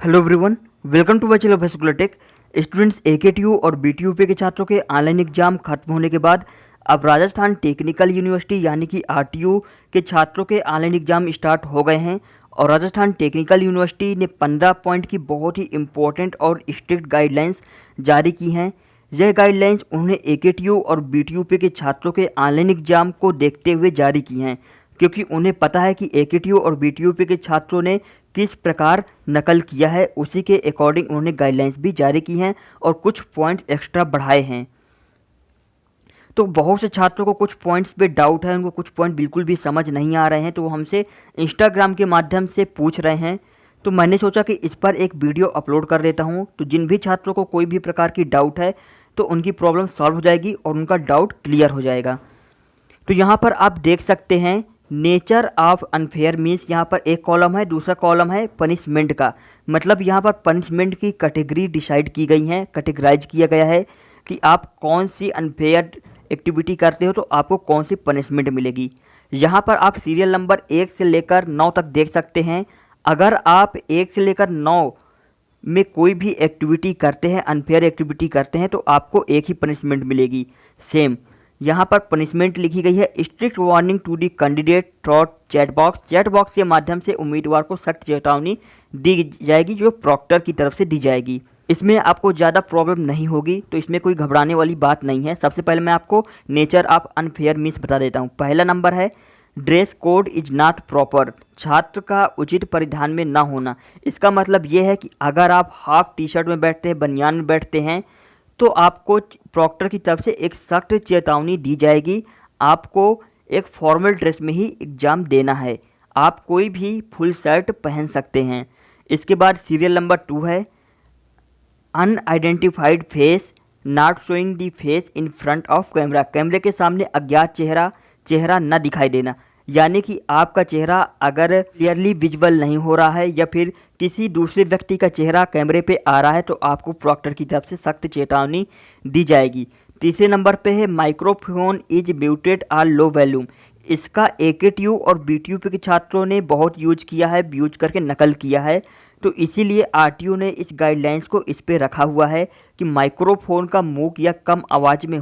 Hello everyone, welcome to my channel vascular tech. Students, AKTU और BTUP के छात्रों के ऑनलाइन एग्जाम खत्म होने के बाद अब राजस्थान टेक्निकल यूनिवर्सिटी यानी कि आरटीयू के छात्रों के ऑनलाइन एग्जाम स्टार्ट हो गए हैं। और राजस्थान टेक्निकल यूनिवर्सिटी ने 15 पॉइंट की बहुत ही इंपॉर्टेंट और स्ट्रिक्ट गाइडलाइंस जारी की हैं। यह गाइडलाइंस उन्होंने एकेटीयू और बीटीयूपी के छात्रों के ऑनलाइन एग्जाम को देखते हुए जारी की हैं, क्योंकि उन्हें पता है कि एकेटीयू और बीटीयूपी के छात्रों ने किस प्रकार नकल किया है। उसी के अकॉर्डिंग उन्होंने गाइडलाइंस भी जारी की हैं और कुछ पॉइंट्स एक्स्ट्रा बढ़ाए हैं। तो बहुत से छात्रों को कुछ पॉइंट्स पे डाउट है, उनको कुछ पॉइंट बिल्कुल भी समझ नहीं आ रहे हैं, तो वो हमसे इंस्टाग्राम के माध्यम से पूछ रहे हैं। तो मैंने सोचा कि इस पर एक वीडियो अपलोड कर देता हूँ, तो जिन भी छात्रों को कोई भी प्रकार की डाउट है तो उनकी प्रॉब्लम सॉल्व हो जाएगी और उनका डाउट क्लियर हो जाएगा। तो यहाँ पर आप देख सकते हैं नेचर ऑफ अनफेयर मीन्स यहाँ पर एक कॉलम है, दूसरा कॉलम है पनिशमेंट का। मतलब यहाँ पर पनिशमेंट की कैटेगरी डिसाइड की गई है, कैटेगराइज किया गया है कि आप कौन सी अनफेयर एक्टिविटी करते हो तो आपको कौन सी पनिशमेंट मिलेगी। यहाँ पर आप सीरियल नंबर 1 से लेकर 9 तक देख सकते हैं। अगर आप 1 से लेकर 9 में कोई भी एक्टिविटी करते हैं, अनफेयर एक्टिविटी करते हैं, तो आपको एक ही पनिशमेंट मिलेगी। सेम यहाँ पर पनिशमेंट लिखी गई है, strict warning to the candidate through chat box. Chat box के माध्यम से उम्मीदवार को सख्त चेतावनी दी जाएगी, जो प्रॉक्टर की तरफ से दी जाएगी। इसमें आपको ज़्यादा प्रॉब्लम नहीं होगी, तो इसमें कोई घबराने वाली बात नहीं है। सबसे पहले मैं आपको नेचर ऑफ अनफेयर मीन्स बता देता हूँ। पहला नंबर है dress code is not proper, छात्र का उचित परिधान में ना होना। इसका मतलब ये है कि अगर आप हाफ टी शर्ट में बैठते हैं, बनियान में बैठते हैं, तो आपको प्रॉक्टर की तरफ से एक सख्त चेतावनी दी जाएगी। आपको एक फॉर्मल ड्रेस में ही एग्ज़ाम देना है। आप कोई भी फुल शर्ट पहन सकते हैं। इसके बाद सीरियल नंबर 2 है unidentified face not showing the face in front of camera. कैमरे के सामने अज्ञात चेहरा न दिखाई देना, यानी कि आपका चेहरा अगर क्लियरली विजुअल नहीं हो रहा है या फिर किसी दूसरे व्यक्ति का चेहरा कैमरे पे आ रहा है, तो आपको प्रॉक्टर की तरफ से सख्त चेतावनी दी जाएगी। तीसरे नंबर पे है माइक्रोफोन इज म्यूटेड और लो वॉल्यूम। इसका एकेटीयू और बीटीयूपी के छात्रों ने बहुत यूज किया है, यूज करके नकल किया है। तो इसीलिए आरटीयू ने इस गाइडलाइंस को इस पे रखा हुआ है कि माइक्रोफोन का मूक या कम आवाज़ में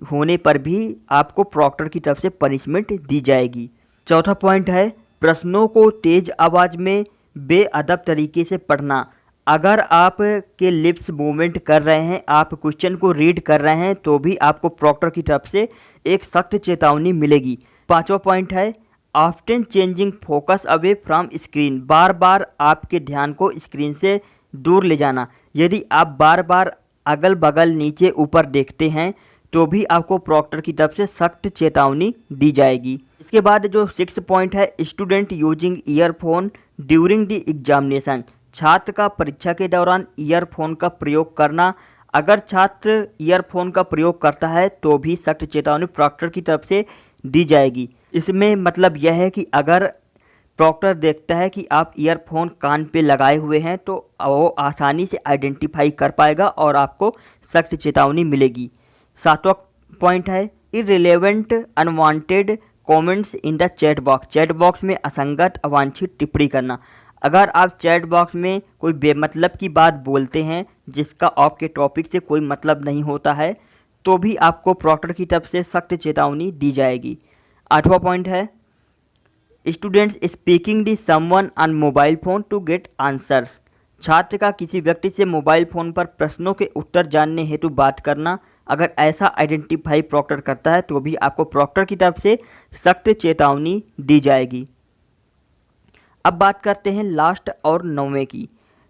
होने पर भी आपको प्रॉक्टर की तरफ से पनिशमेंट दी जाएगी। चौथा पॉइंट है प्रश्नों को तेज आवाज़ में बेअदब तरीके से पढ़ना। अगर आप के लिप्स मूवमेंट कर रहे हैं, आप क्वेश्चन को रीड कर रहे हैं, तो भी आपको प्रॉक्टर की तरफ से एक सख्त चेतावनी मिलेगी। पांचवा पॉइंट है often changing focus away from screen, बार बार आपके ध्यान को स्क्रीन से दूर ले जाना। यदि आप बार बार अगल बगल नीचे ऊपर देखते हैं तो भी आपको प्रॉक्टर की तरफ से सख्त चेतावनी दी जाएगी। इसके बाद जो 6 पॉइंट है student using earphone during the examination, छात्र का परीक्षा के दौरान ईयरफोन का प्रयोग करना। अगर छात्र ईयरफोन का प्रयोग करता है तो भी सख्त चेतावनी प्रॉक्टर की तरफ से दी जाएगी। इसमें मतलब यह है कि अगर प्रॉक्टर देखता है कि आप ईयरफोन कान पे लगाए हुए हैं तो वो आसानी से आइडेंटिफाई कर पाएगा और आपको सख्त चेतावनी मिलेगी। 7वां पॉइंट है irrelevant unwanted comments in the chat box, chat box में असंगत अवांछित टिप्पणी करना। अगर आप चैट बॉक्स में कोई बेमतलब की बात बोलते हैं जिसका आपके टॉपिक से कोई मतलब नहीं होता है, तो भी आपको प्रॉक्टर की तरफ से सख्त चेतावनी दी जाएगी। 8वां पॉइंट है students speaking the someone on mobile phone to get answers, छात्र का किसी व्यक्ति से मोबाइल फ़ोन पर प्रश्नों के उत्तर जानने हेतु बात करना। अगर ऐसा आइडेंटिफाई प्रॉक्टर करता है तो भी आपको प्रॉक्टर की तरफ से सख्त चेतावनी दी जाएगी। अब बात करते हैं लास्ट और 9वें की।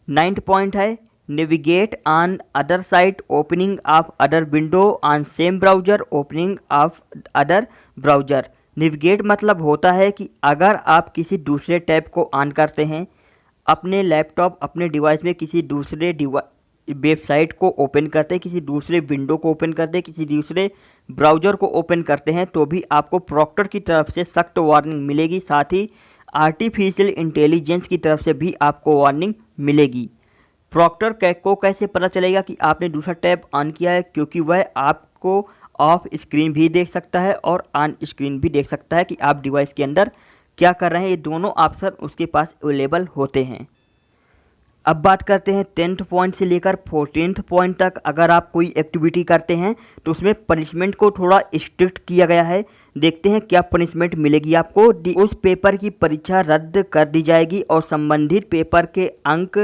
9th पॉइंट है navigate on other site opening of other window on same browser opening of other browser. Navigate मतलब होता है कि अगर आप किसी दूसरे टैब को ऑन करते हैं, अपने लैपटॉप अपने डिवाइस में किसी दूसरे वेबसाइट को ओपन करते हैं, किसी दूसरे विंडो को ओपन करते हैं, किसी दूसरे ब्राउज़र को ओपन करते हैं, तो भी आपको प्रॉक्टर की तरफ से सख्त वार्निंग मिलेगी। साथ ही आर्टिफिशियल इंटेलिजेंस की तरफ से भी आपको वार्निंग मिलेगी। प्रॉक्टर को कैसे पता चलेगा कि आपने दूसरा टैब ऑन किया है, क्योंकि वह आपको ऑफ स्क्रीन भी देख सकता है और ऑन स्क्रीन भी देख सकता है कि आप डिवाइस के अंदर क्या कर रहे हैं। ये दोनों ऑप्शन उसके पास अवेलेबल होते हैं। अब बात करते हैं 10th पॉइंट से लेकर 14th पॉइंट तक। अगर आप कोई एक्टिविटी करते हैं तो उसमें पनिशमेंट को थोड़ा स्ट्रिक्ट किया गया है। देखते हैं क्या पनिशमेंट मिलेगी आपको। उस पेपर की परीक्षा रद्द कर दी जाएगी और संबंधित पेपर के अंक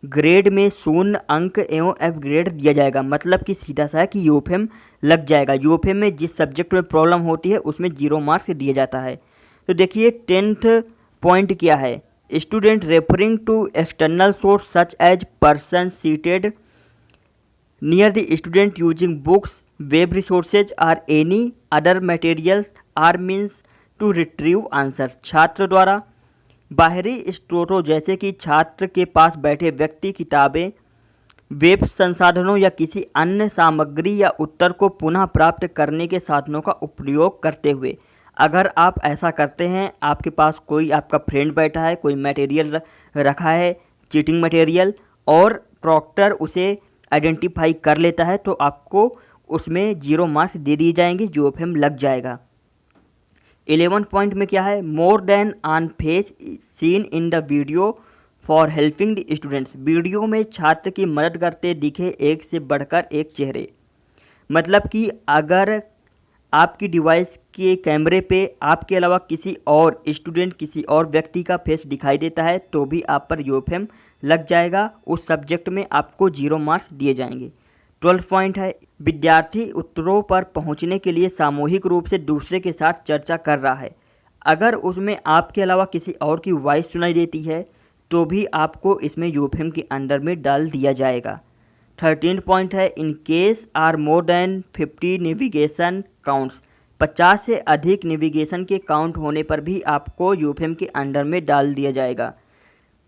ग्रेड में 0 अंक एवं F ग्रेड दिया जाएगा। मतलब कि सीधा सा है कि यूएफएम लग जाएगा। यूएफएम में जिस सब्जेक्ट में प्रॉब्लम होती है उसमें 0 मार्क्स दिया जाता है। तो देखिए 10th पॉइंट क्या है। Student referring to external source such as person seated near the student using books web resources or any other materials or means to retrieve answer. छात्र द्वारा बाहरी स्रोतों जैसे कि छात्र के पास बैठे व्यक्ति किताबें, वेब संसाधनों या किसी अन्य सामग्री या उत्तर को पुनः प्राप्त करने के साधनों का उपयोग करते हुए। अगर आप ऐसा करते हैं, आपके पास कोई आपका फ्रेंड बैठा है, कोई मटेरियल रखा है चीटिंग मटेरियल, और प्रॉक्टर उसे आइडेंटिफाई कर लेता है, तो आपको उसमें 0 मार्क्स दे दिए जाएंगे, यूएफएम लग जाएगा। 11 पॉइंट में क्या है। More than on face seen in the video for helping the students. Video में छात्र की मदद करते दिखे एक से बढ़कर एक चेहरे। मतलब कि अगर आपकी डिवाइस के कैमरे पे आपके अलावा किसी और स्टूडेंट, किसी और व्यक्ति का फेस दिखाई देता है तो भी आप पर यूएफएम लग जाएगा। उस सब्जेक्ट में आपको 0 मार्क्स दिए जाएंगे। 12 पॉइंट है। विद्यार्थी उत्तरों पर पहुंचने के लिए सामूहिक रूप से दूसरे के साथ चर्चा कर रहा है। अगर उसमें आपके अलावा किसी और की वॉइस सुनाई देती है तो भी आपको इसमें यूएफएम के अंडर में डाल दिया जाएगा। 13 पॉइंट है। In case are more than 50 navigation counts. 50 से अधिक नेविगेशन के काउंट होने पर भी आपको यूएफएम के अंडर में डाल दिया जाएगा।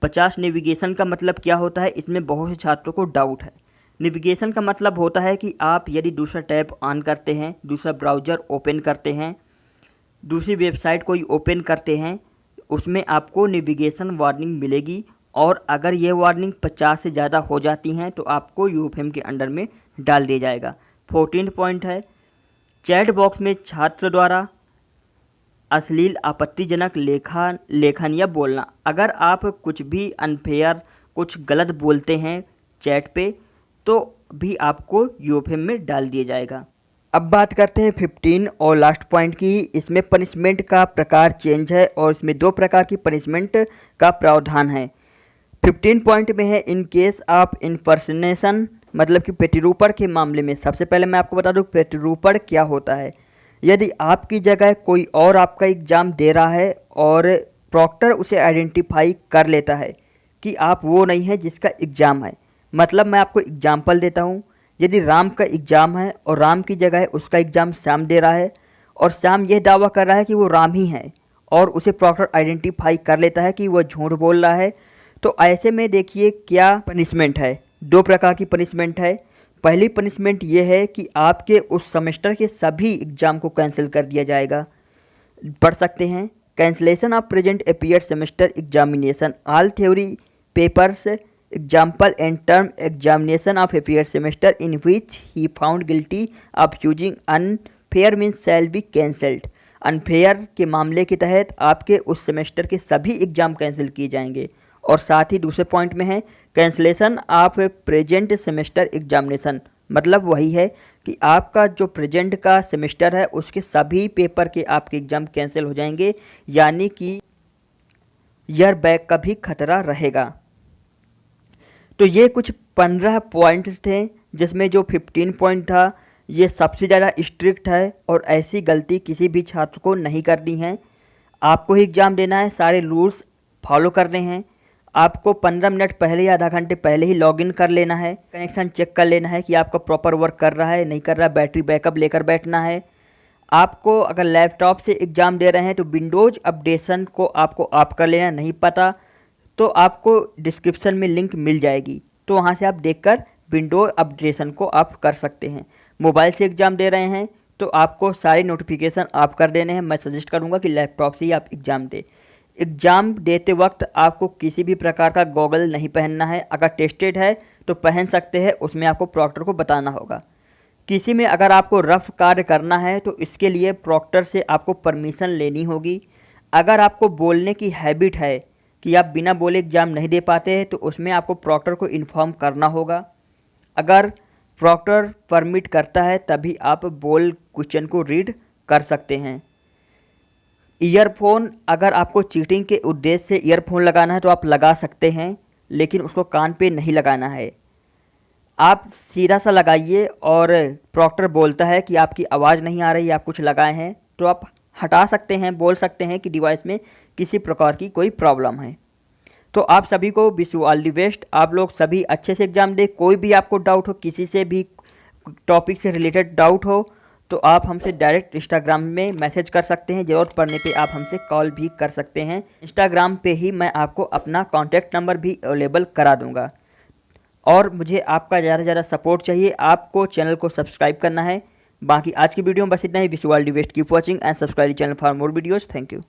50 नेविगेशन का मतलब क्या होता है, इसमें बहुत से छात्रों को डाउट है। नेविगेशन का मतलब होता है कि आप यदि दूसरा टैब ऑन करते हैं, दूसरा ब्राउज़र ओपन करते हैं, दूसरी वेबसाइट कोई ओपन करते हैं, उसमें आपको नेविगेशन वार्निंग मिलेगी, और अगर ये वार्निंग 50 से ज़्यादा हो जाती हैं तो आपको यूएफएम के अंडर में डाल दिया जाएगा। 14 पॉइंट है। चैट बॉक्स में छात्र द्वारा अश्लील आपत्तिजनक लेखन या बोलना। अगर आप कुछ भी अनफेयर, कुछ गलत बोलते हैं चैट पे तो भी आपको यूएफएम में डाल दिया जाएगा। अब बात करते हैं 15 और लास्ट पॉइंट की। इसमें पनिशमेंट का प्रकार चेंज है और इसमें 2 प्रकार की पनिशमेंट का प्रावधान है। 15 पॉइंट में है इन केस ऑफ इन्फर्सनेशन, मतलब कि प्रतिरूपण के मामले में। सबसे पहले मैं आपको बता दूं प्रतिरूपण क्या होता है। यदि आपकी जगह कोई और आपका एग्ज़ाम दे रहा है और प्रॉक्टर उसे आइडेंटिफाई कर लेता है कि आप वो नहीं है जिसका एग्ज़ाम है। मतलब मैं आपको एग्जाम्पल देता हूँ। यदि राम का एग्ज़ाम है और राम की जगह उसका एग्ज़ाम श्याम दे रहा है और श्याम यह दावा कर रहा है कि वो राम ही है और उसे प्रॉक्टर आइडेंटिफाई कर लेता है कि वह झूठ बोल रहा है, तो ऐसे में देखिए क्या पनिशमेंट है। 2 प्रकार की पनिशमेंट है। पहली पनिशमेंट ये है कि आपके उस सेमेस्टर के सभी एग्ज़ाम को कैंसिल कर दिया जाएगा। पढ़ सकते हैं। Cancellation of present appear semester examination all theory papers example and term examination of appear semester in which he found guilty of using unfair means shall be cancelled. Unfair के मामले के तहत आपके उस सेमेस्टर के सभी एग्ज़ाम कैंसिल किए जाएंगे। और साथ ही दूसरे पॉइंट में है cancellation of present semester examination. मतलब वही है कि आपका जो प्रेजेंट का सेमेस्टर है उसके सभी पेपर के आपके एग्ज़ाम कैंसिल हो जाएंगे, यानी कि ईयर बैक का भी खतरा रहेगा। तो ये कुछ 15 पॉइंट्स थे जिसमें जो 15 पॉइंट था ये सबसे ज़्यादा स्ट्रिक्ट है और ऐसी गलती किसी भी छात्र को नहीं करनी है। आपको ही एग्ज़ाम देना है, सारे रूल्स फॉलो करने हैं। आपको 15 मिनट पहले या आधा घंटे पहले ही लॉगिन कर लेना है, कनेक्शन चेक कर लेना है कि आपका प्रॉपर वर्क कर रहा है नहीं कर रहा है, बैटरी बैकअप लेकर बैठना है। आपको अगर लैपटॉप से एग्ज़ाम दे रहे हैं तो विंडोज़ अपडेशन को आपको ऑफ कर लेना। नहीं पता तो आपको डिस्क्रिप्शन में लिंक मिल जाएगी, तो वहाँ से आप देखकर विंडोज़ अपडेशन को ऑफ कर सकते हैं। मोबाइल से एग्ज़ाम दे रहे हैं तो आपको सारे नोटिफिकेशन ऑफ कर देने हैं। मैं सजेस्ट करूँगा कि लैपटॉप से ही आप एग्ज़ाम दें। एग्ज़ाम देते वक्त आपको किसी भी प्रकार का गॉगल नहीं पहनना है। अगर टेस्टेड है तो पहन सकते हैं, उसमें आपको प्रॉक्टर को बताना होगा। किसी में अगर आपको रफ कार्य करना है तो इसके लिए प्रॉक्टर से आपको परमिशन लेनी होगी। अगर आपको बोलने की हैबिट है कि आप बिना बोले एग्ज़ाम नहीं दे पाते हैं तो उसमें आपको प्रॉक्टर को इन्फॉर्म करना होगा। अगर प्रॉक्टर परमिट करता है तभी आप बोल क्वेश्चन को रीड कर सकते हैं। ईयरफोन, अगर आपको चीटिंग के उद्देश्य से ईयरफोन लगाना है तो आप लगा सकते हैं, लेकिन उसको कान पे नहीं लगाना है। आप सीधा सा लगाइए और प्रॉक्टर बोलता है कि आपकी आवाज़ नहीं आ रही, आप कुछ लगाए हैं, तो आप हटा सकते हैं, बोल सकते हैं कि डिवाइस में किसी प्रकार की कोई प्रॉब्लम है। तो आप सभी को wish you all the best. आप लोग सभी अच्छे से एग्ज़ाम दें। कोई भी आपको डाउट हो, किसी से भी टॉपिक से रिलेटेड डाउट हो, तो आप हमसे डायरेक्ट इंस्टाग्राम में मैसेज कर सकते हैं। ज़रूरत पड़ने पे आप हमसे कॉल भी कर सकते हैं। इंस्टाग्राम पे ही मैं आपको अपना कॉन्टैक्ट नंबर भी अवेलेबल करा दूँगा। और मुझे आपका ज़्यादा से ज़्यादा सपोर्ट चाहिए। आपको चैनल को सब्सक्राइब करना है। बाकी आज की वीडियो में बस इतना ही। Wish you all the best, keep watching and subscribe channel for more videos. Thank you.